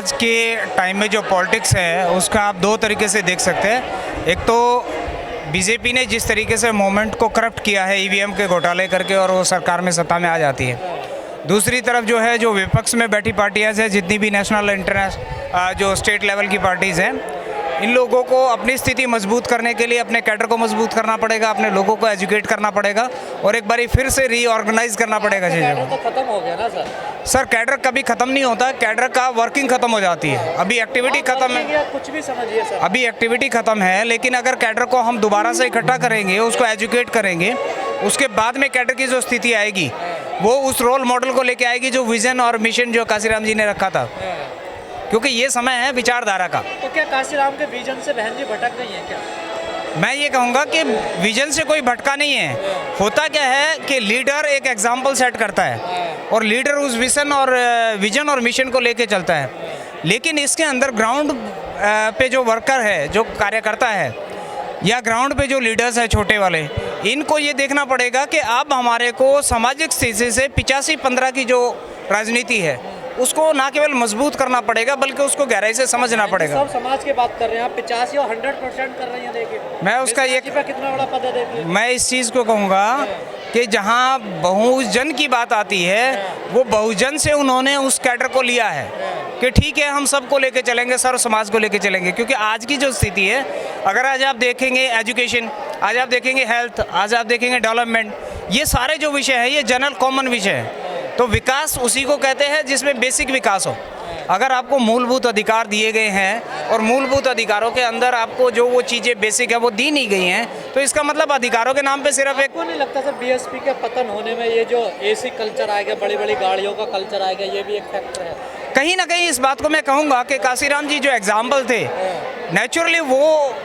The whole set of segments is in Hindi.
आज के टाइम में जो पॉलिटिक्स है उसका आप दो तरीके से देख सकते हैं। एक तो बीजेपी ने जिस तरीके से मूवमेंट को करप्ट किया है ईवीएम के घोटाले करके और वो सरकार में सत्ता में आ जाती है। दूसरी तरफ जो है जो विपक्ष में बैठी पार्टियाँ हैं, जितनी भी नेशनल इंटरनेशनल जो स्टेट लेवल की पार्टीज़ हैं, इन लोगों को अपनी स्थिति मजबूत करने के लिए अपने कैडर को मजबूत करना पड़ेगा, अपने लोगों को एजुकेट करना पड़ेगा और एक बारी फिर से रीऑर्गेनाइज करना पड़ेगा चीज़ों को। तो खत्म हो गया ना सर? सर कैडर कभी ख़त्म नहीं होता, कैडर का वर्किंग ख़त्म हो जाती है। अभी एक्टिविटी ख़त्म है, कुछ भी समझिए सर, अभी एक्टिविटी ख़त्म है, लेकिन अगर कैडर को हम दोबारा से इकट्ठा करेंगे, उसको एजुकेट करेंगे, उसके बाद में कैडर की जो स्थिति आएगी वो उस रोल मॉडल को लेके आएगी जो विज़न और मिशन जो काशीराम जी ने रखा था, क्योंकि ये समय है विचारधारा का। तो क्या काशीराम के विजन से बहन जी भटक गई हैं क्या? मैं ये कहूँगा कि विजन से कोई भटका नहीं है। होता क्या है कि लीडर एक एग्जाम्पल सेट करता है और लीडर उस विजन और मिशन को लेके चलता है, लेकिन इसके अंदर ग्राउंड पे जो वर्कर है, जो कार्यकर्ता है या ग्राउंड पे जो लीडर्स है छोटे वाले, इनको ये देखना पड़ेगा कि अब हमारे को सामाजिक स्थिति से 85-15 की जो राजनीति है उसको ना केवल मजबूत करना पड़ेगा बल्कि उसको गहराई से समझना पड़ेगा। सब समाज की बात कर रहे हैं आप, 85 और 100% कर रहे हैं। देखिए मैं उसका ये कितना बड़ा पद है, देखिए। मैं इस चीज़ को कहूँगा कि जहाँ बहुजन की बात आती है वो बहुजन से उन्होंने उस कैडर को लिया है कि ठीक है हम सबको लेके चलेंगे, सर्व समाज को लेके चलेंगे। क्योंकि आज की जो स्थिति है, अगर आज आप देखेंगे एजुकेशन, आज आप देखेंगे हेल्थ, आज आप देखेंगे डेवलपमेंट, ये सारे जो विषय है ये जनरल कॉमन विषय है। तो विकास उसी को कहते हैं जिसमें बेसिक विकास हो। अगर आपको मूलभूत अधिकार दिए गए हैं और मूलभूत अधिकारों के अंदर आपको जो वो चीज़ें बेसिक है वो दी नहीं गई हैं, तो इसका मतलब अधिकारों के नाम पे सिर्फ एक। को नहीं लगता सर बीएसपी के पतन होने में ये जो एसी कल्चर आएगा, बड़ी बड़ी गाड़ियों का कल्चर आएगा, ये भी एक फैक्टर है? कहीं ना कहीं इस बात को मैं कहूँगा कि काशीराम जी जो एग्जाम्पल थे, नेचुरली वो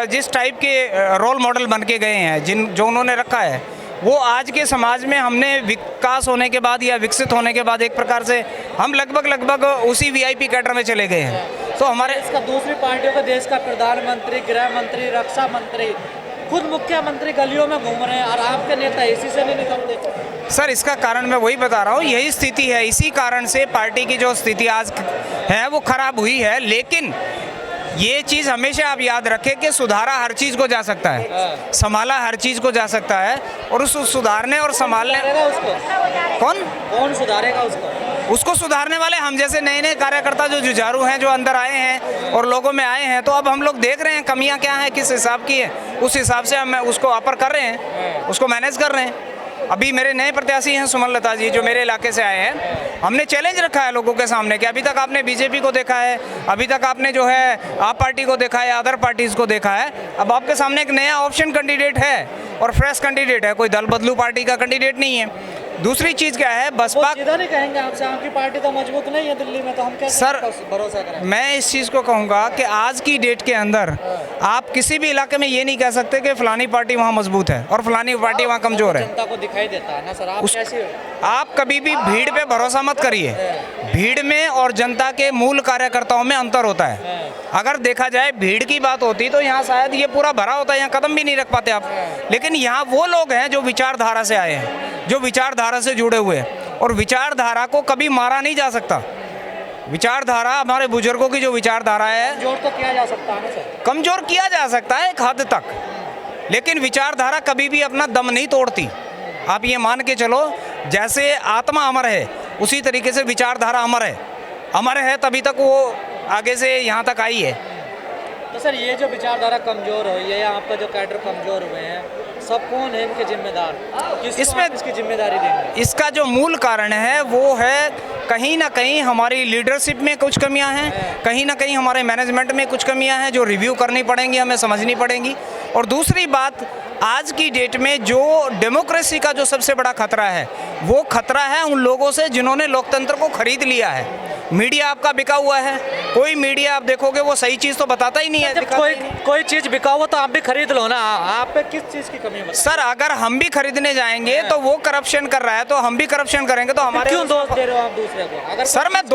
जिस टाइप के रोल मॉडल बन के गए हैं, जो उन्होंने रखा है, वो आज के समाज में हमने विकास होने के बाद या विकसित होने के बाद एक प्रकार से हम लगभग उसी वीआईपी कैडर में चले गए हैं। तो हमारे इसका दूसरी पार्टियों का देश का प्रधानमंत्री, गृह मंत्री, रक्षा मंत्री, खुद मुख्यमंत्री गलियों में घूम रहे हैं और आपके नेता इसी से नहीं निकलते। सर इसका कारण मैं वही बता रहा हूँ, यही स्थिति है। इसी कारण से पार्टी की जो स्थिति आज है वो खराब हुई है। लेकिन ये चीज़ हमेशा आप याद रखें कि सुधारा हर चीज़ को जा सकता है, संभाला हर चीज़ को जा सकता है, और उस सुधारने और संभालने उसको कौन सुधारेगा? उसको सुधारने वाले हम जैसे नए नए कार्यकर्ता जो जुझारू हैं, जो अंदर आए हैं और लोगों में आए हैं। तो अब हम लोग देख रहे हैं कमियां क्या हैं, किस हिसाब की है, उस हिसाब से हम उसको अपर कर रहे हैं, उसको मैनेज कर रहे हैं। अभी मेरे नए प्रत्याशी हैं सुमन लता जी, जो मेरे इलाके से आए हैं। हमने चैलेंज रखा है लोगों के सामने कि अभी तक आपने बीजेपी को देखा है, अभी तक आपने जो है आप पार्टी को देखा है, अदर पार्टीज़ को देखा है। अब आपके सामने एक नया ऑप्शन कैंडिडेट है और फ्रेश कैंडिडेट है, कोई दल बदलू पार्टी का कैंडिडेट नहीं है। दूसरी चीज़ क्या है, बसपा नहीं कहेंगे आपसे, आपकी पार्टी तो मजबूत नहीं है दिल्ली में, तो हम कैसे सर भरोसा करें? मैं इस चीज़ को कहूँगा कि आज की डेट के अंदर आप किसी भी इलाके में ये नहीं कह सकते कि फलानी पार्टी वहाँ मजबूत है और फलानी पार्टी वहाँ कमज़ोर है। जनता को दिखाई देता है ना सर, आप कैसे? आप कभी भी भीड़ पे भरोसा मत करिए। भीड़ में और जनता के मूल कार्यकर्ताओं में अंतर होता है। अगर देखा जाए भीड़ की बात होती तो यहाँ शायद ये पूरा भरा होता है, यहाँ कदम भी नहीं रख पाते आप। लेकिन यहाँ वो लोग हैं जो विचारधारा से आए हैं, जो विचारधारा से जुड़े हुए हैं, और विचारधारा को कभी मारा नहीं जा सकता। विचारधारा हमारे बुजुर्गों की जो विचारधारा है, कमजोर तो किया जा सकता है ना सर? कमजोर किया जा सकता है एक हद तक, लेकिन विचारधारा कभी भी अपना दम नहीं तोड़ती। आप ये मान के चलो, जैसे आत्मा अमर है उसी तरीके से विचारधारा अमर है। अमर है तभी तक वो आगे से यहाँ तक आई है। तो सर ये जो विचारधारा कमजोर हुई है या आपका जो कैडर कमजोर हुए हैं, सब कौन है इनके जिम्मेदार? इसमें इसकी जिम्मेदारी देंगे? इसका जो मूल कारण है वो है कहीं ना कहीं हमारी लीडरशिप में कुछ कमियां हैं, कहीं ना कहीं हमारे मैनेजमेंट में कुछ कमियां हैं जो रिव्यू करनी पड़ेंगी, हमें समझनी पड़ेंगी। और दूसरी बात, आज की डेट में जो डेमोक्रेसी का जो सबसे बड़ा खतरा है वो खतरा है उन लोगों से जिन्होंने लोकतंत्र को खरीद लिया है। मीडिया आपका बिका हुआ है, कोई मीडिया आप देखोगे वो सही चीज़ तो बताता ही नहीं है। कोई चीज़ बिका हुआ तो आप भी खरीद लो ना। आप पे किस चीज़ की कमी है? सर अगर हम भी खरीदने जाएंगे तो वो करप्शन कर रहा है, तो हम भी करप्शन करेंगे तो हमारे क्यों दोष दे रहे हो आप दूसरे को? अगर सर मैं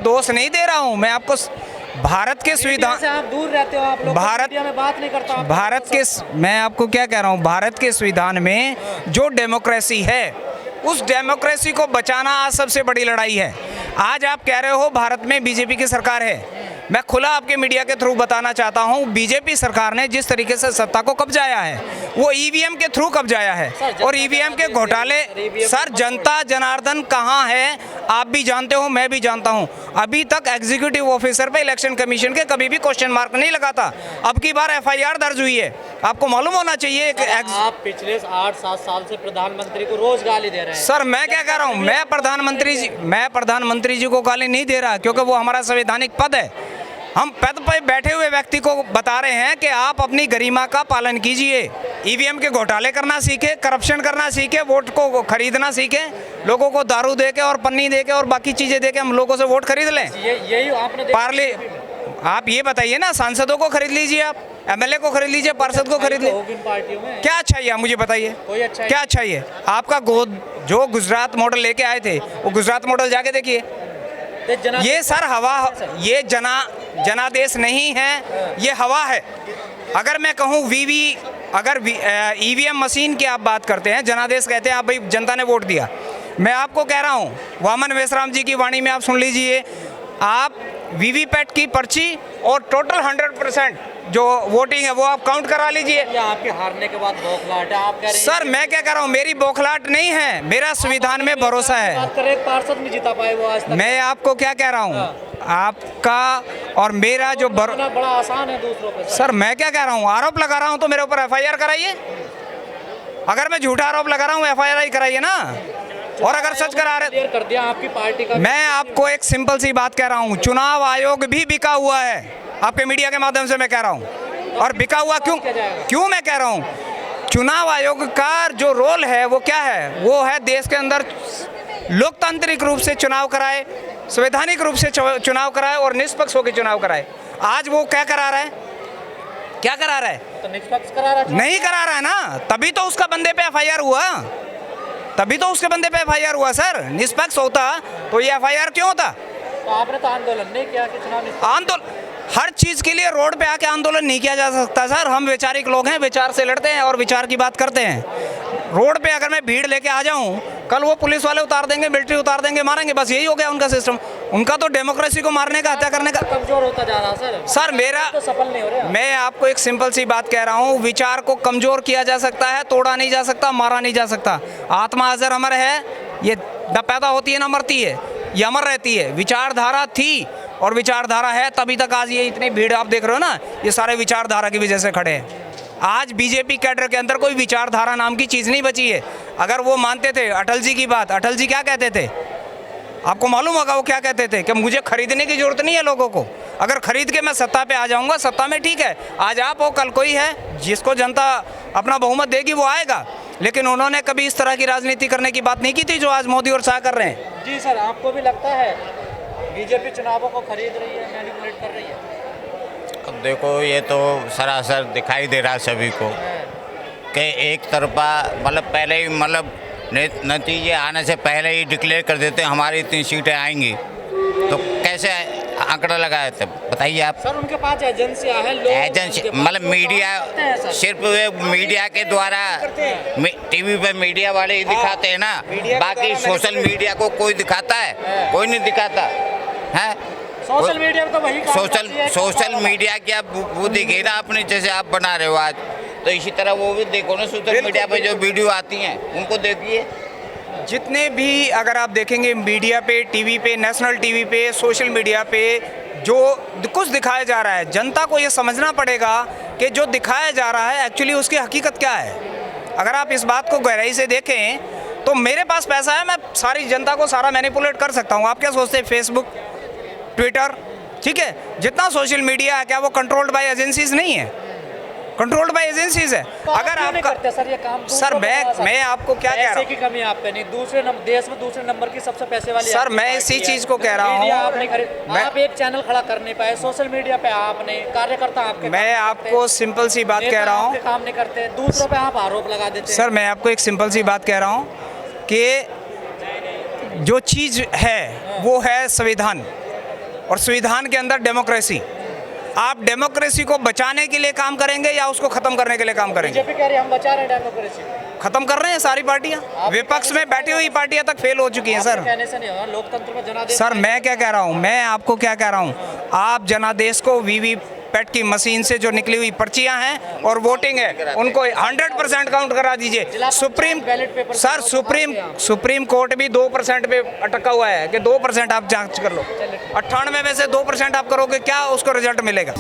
दोष नहीं दे रहा हूँ, मैं आपको भारत के संविधान से आप दूर रहते हो, आप लोग भारत में बात नहीं करता। भारत के मैं आपको क्या कह रहा हूँ, भारत के संविधान में जो डेमोक्रेसी है उस डेमोक्रेसी को बचाना आज सबसे बड़ी लड़ाई है। आज आप कह रहे हो भारत में बीजेपी की सरकार है। मैं खुला आपके मीडिया के थ्रू बताना चाहता हूं, बीजेपी सरकार ने जिस तरीके से सत्ता को कब्जाया है वो ईवीएम के थ्रू कब्जाया है। और ईवीएम के घोटाले, सर जनता जनार्दन कहां है आप भी जानते हो, मैं भी जानता हूं। अभी तक एग्जीक्यूटिव ऑफिसर पे इलेक्शन कमीशन के कभी भी क्वेश्चन मार्क नहीं लगा था। अब की बार एफआईआर दर्ज हुई है, आपको मालूम होना चाहिए। आप पिछले 8-7 साल से प्रधानमंत्री को रोज गाली दे रहे हैं। सर मैं क्या कह रहा हूं, मैं प्रधानमंत्री जी को गाली नहीं दे रहा, क्योंकि वो हमारा संवैधानिक पद है। हम पद पर बैठे हुए व्यक्ति को बता रहे हैं कि आप अपनी गरिमा का पालन कीजिए। ईवीएम के घोटाले करना सीखे, करप्शन करना सीखे, वोट को खरीदना सीखे, लोगों को दारू दे के और पन्नी दे के और बाकी चीजें दे के हम लोगों से वोट खरीद लें। यही आपने पार्ले आप ये बताइए ना, सांसदों को खरीद लीजिए, आप एमएलए को खरीद लीजिए, पार्षद को खरीद लीजिए। पार्टियों में क्या चाहिए आप मुझे बताइए, क्या चाहिए आपका? जो गुजरात मॉडल लेके आए थे वो गुजरात मॉडल जाके देखिए। ये सर हवा, ये जनादेश नहीं है, ये हवा है। अगर मैं कहूँ अगर ईवीएम मशीन की आप बात करते हैं, जनादेश कहते हैं, आप भाई जनता ने वोट दिया। मैं आपको कह रहा हूँ, वामन मेश्राम जी की वाणी में आप सुन लीजिए, आप वीवीपैट की पर्ची और टोटल 100% जो वोटिंग है वो आप काउंट करा लीजिए। आपके हारने के बाद बौखलाहट है, आप कह रहे हैं। सर मैं क्या कह रहा हूँ, मेरी बौखलाहट नहीं है, मेरा संविधान में भरोसा है। पार्षद नहीं जीता पाए वो आज तक। मैं आपको क्या कह रहा हूँ, आपका और मेरा जो बड़ा आसान है दूसरों पे। सर मैं क्या कह रहा हूँ, आरोप लगा रहा हूँ तो मेरे ऊपर एफआईआर कराइए। अगर मैं झूठा आरोप लगा रहा हूँ एफआईआर ही कराइए ना। और अगर सच करा रहे कर दिया आपकी पार्टी का। मैं आपको एक सिंपल सी बात कह रहा हूँ, चुनाव आयोग भी बिका हुआ है, आपके मीडिया के माध्यम से मैं कह रहा हूँ। और बिका हुआ क्यों मैं कह रहा हूँ, चुनाव आयोग का जो रोल है वो क्या है, वो है देश के अंदर लोकतांत्रिक रूप से चुनाव कराए, संवैधानिक रूप से चुनाव कराए और निष्पक्ष होकर चुनाव कराए। आज वो क्या करा रहा है, क्या करा रहा है? तो निष्पक्ष करा रहा है? नहीं करा रहा है ना, तभी तो उसका बंदे पे एफआईआर हुआ, तभी तो उसके बंदे पे एफआईआर हुआ। सर निष्पक्ष होता तो ये एफआईआर क्यों होता? तो आपने तो आंदोलन नहीं किया कि चुनाव आंदोलन, हर चीज के लिए रोड पे आके आंदोलन नहीं किया जा सकता सर। हम वैचारिक लोग हैं, विचार से लड़ते हैं और विचार की बात करते हैं। रोड पे अगर मैं भीड़ लेके आ जाऊं, कल वो पुलिस वाले उतार देंगे, मिलिट्री उतार देंगे, मारेंगे, बस यही हो गया उनका सिस्टम। उनका तो डेमोक्रेसी को मारने का, हत्या करने का। कमजोर होता जा रहा है सर मेरा तो सफल नहीं हो रहा। मैं आपको एक सिंपल सी बात कह रहा हूँ, विचार को कमजोर किया जा सकता है, तोड़ा नहीं जा सकता, मारा नहीं जा सकता। आत्मा अजर अमर है, ये न पैदा होती है न मरती है, ये अमर रहती है। विचारधारा थी और विचारधारा है, तभी तक आज ये इतनी भीड़ आप देख रहे हो ना, ये सारे विचारधारा की वजह से खड़े हैं। आज बीजेपी कैडर के अंदर कोई विचारधारा नाम की चीज़ नहीं बची है। अगर वो मानते थे अटल जी की बात, अटल जी क्या कहते थे आपको मालूम होगा, वो क्या कहते थे कि मुझे खरीदने की जरूरत नहीं है लोगों को, अगर खरीद के मैं सत्ता पे आ जाऊंगा, सत्ता में ठीक है, आज आप हो कल कोई है, जिसको जनता अपना बहुमत देगी वो आएगा। लेकिन उन्होंने कभी इस तरह की राजनीति करने की बात नहीं की थी जो आज मोदी और शाह कर रहे हैं। जी सर, आपको भी लगता है बीजेपी चुनावों को खरीद रही है, मैनिपुलेट कर रही है? अब देखो, ये तो सरासर दिखाई दे रहा है सभी को कि एक तरफा, मतलब पहले ही, मतलब नतीजे आने से पहले ही डिक्लेयर कर देते हैं हमारी इतनी सीटें आएंगी, तो कैसे आंकड़ा लगाए थे बताइए आप? सर उनके पास एजेंसियां हैं, एजेंसी मतलब मीडिया, सिर्फ मीडिया के द्वारा, टीवी पे मीडिया वाले ही दिखाते हैं ना, बाकी सोशल मीडिया को कोई दिखाता है? कोई नहीं दिखाता है। सोशल मीडिया तो वही सोशल मीडिया की आप वो देखिए ना, अपने जैसे आप बना रहे हो आज, तो इसी तरह वो भी देखो ना, सोशल मीडिया पे जो वीडियो आती हैं उनको देखिए। जितने भी अगर आप देखेंगे मीडिया पे, टीवी पे, नेशनल टीवी पे, सोशल मीडिया पे जो कुछ दिखाया जा रहा है, जनता को ये समझना पड़ेगा कि जो दिखाया जा रहा है एक्चुअली उसकी हकीकत क्या है। अगर आप इस बात को गहराई से देखें तो मेरे पास पैसा है, मैं सारी जनता को सारा मैनिपुलेट कर सकता हूँ। आप क्या सोचते हैं, फेसबुक, ट्विटर, ठीक है, जितना सोशल मीडिया है, क्या वो कंट्रोल्ड बाय एजेंसीज नहीं है? कंट्रोल्ड बाय एजेंसीज है। तो अगर आपका सर ये काम, सर मैं आपको क्या कह रहा हूँ, की कमी आप पे नहीं, देश में दूसरे नंबर की सबसे पैसे वाली सर मैं इसी चीज को कह रहा हूँ, आप एक चैनल खड़ा कर नहीं पाए, सोशल मीडिया पे आपने कार्यकर्ता आपके, मैं आपको सिंपल सी बात कह रहा हूँ, काम नहीं करते, दूसरों पे आप आरोप लगा देते। सर मैं आपको एक सिंपल सी बात कह रहा हूँ कि जो चीज़ है वो है संविधान, और संविधान के अंदर डेमोक्रेसी। आप डेमोक्रेसी को बचाने के लिए काम करेंगे या उसको खत्म करने के लिए काम करेंगे? बीजेपी कह रही है हम बचा रहे हैं डेमोक्रेसी। खत्म कर रहे हैं सारी पार्टियां, विपक्ष में बैठी हुई पार्टियां तक फेल हो चुकी हैं सर। कहने से नहीं होगा, लोकतंत्र में जनादेश। सर मैं क्या कह रहा हूं, मैं आपको क्या कह रहा हूं, आप जनादेश को वीवीपैट की मशीन से जो निकली हुई पर्चियां हैं और वोटिंग है उनको 100% काउंट करा दीजिए। सुप्रीम कोर्ट भी 2% पे अटका हुआ है कि 2% आप जांच कर लो। 98 में से 2% आप करोगे, क्या उसको रिजल्ट मिलेगा?